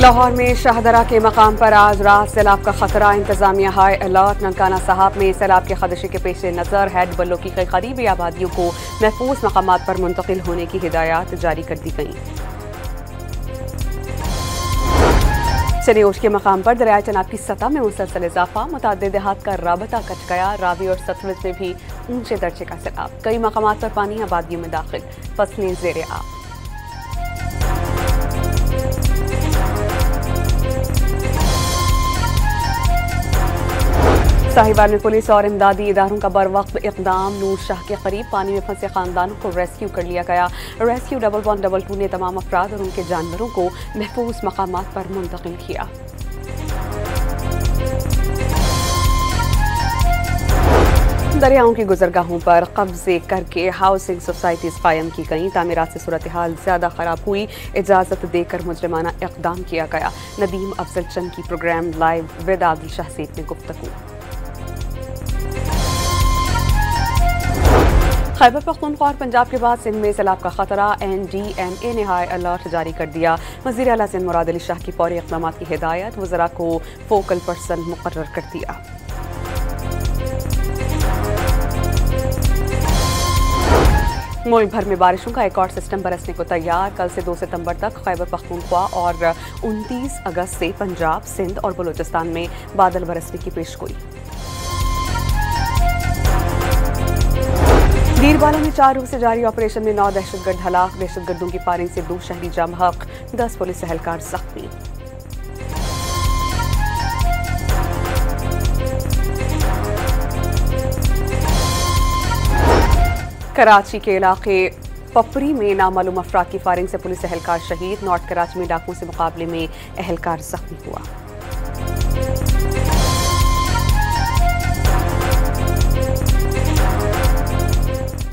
लाहौर में शाहदरा के मकाम पर आज रात सैलाब का खतरा, इंतजामिया हाई अलर्ट। ननकाना साहब में सैलाब के खदशे के पेश नज़र हैड बल्लों की कई करीबी आबादियों को महफूज मकामात पर मुंतकिल होने की हिदायत जारी कर दी गई। चनेओश के मकाम पर दरियाए चनाब की सतह में मुसलसल इजाफा, मुताद्दिद देहात का राबता कट गया। रावी और सतलुज में भी ऊंचे दर्जे का सैलाब, कई मकामात पर पानी आबादियों में दाखिल, फसलें ज़ेरे आब। साहिवाल में पुलिस और इमदादी इदारों का बरवक्त इक़दाम, नूर शाह के करीब पानी में फंसे खानदानों को रेस्क्यू कर लिया गया। रेस्क्यू 1112 ने तमाम अफराद और उनके जानवरों को महफूज मकामात पर मुंतकिल किया। दरियाओं की गुजरगाहों पर कब्जे करके हाउसिंग सोसाइटीज कायम की गई। तामीरात से सूरत हाल ज्यादा खराब हुई, इजाजत देकर मुजरिमाना इक़दाम किया गया। नदीम अफजल चंद की program live with Adil Shah Seth में गुफ्तगू। खैबर पख्तूनख्वा और पंजाब के बाद सिंध में सैलाब का खतरा, NDMA ने हाई अलर्ट जारी कर दिया। वज़ीर आला सिंध मुराद अली शाह की फौरी इक़दामात की हिदायत, वज़रा को फोकल पर्सन मुकर्रर कर दिया। मुल्क भर में बारिशों का एक और सिस्टम बरसने को तैयार। कल से 2 सितंबर तक खैबर पख्तूनख्वा और 29 अगस्त से पंजाब, सिंध और बलूचिस्तान में बादल बरसने की पेशगोई। दीरबाला में 4 रोज से जारी ऑपरेशन में 9 दहशतगर्द हलाक, दहशतगर्दों की फायरिंग से 2 शहरी जाम हक, 10 पुलिस एहलकार जख्मी। कराची के इलाके पपरी में नामालूम अफराद की फायरिंग से पुलिस एहलकार शहीद। नॉर्थ कराची में डाकुओं से मुकाबले में एहलकार जख्मी हुआ।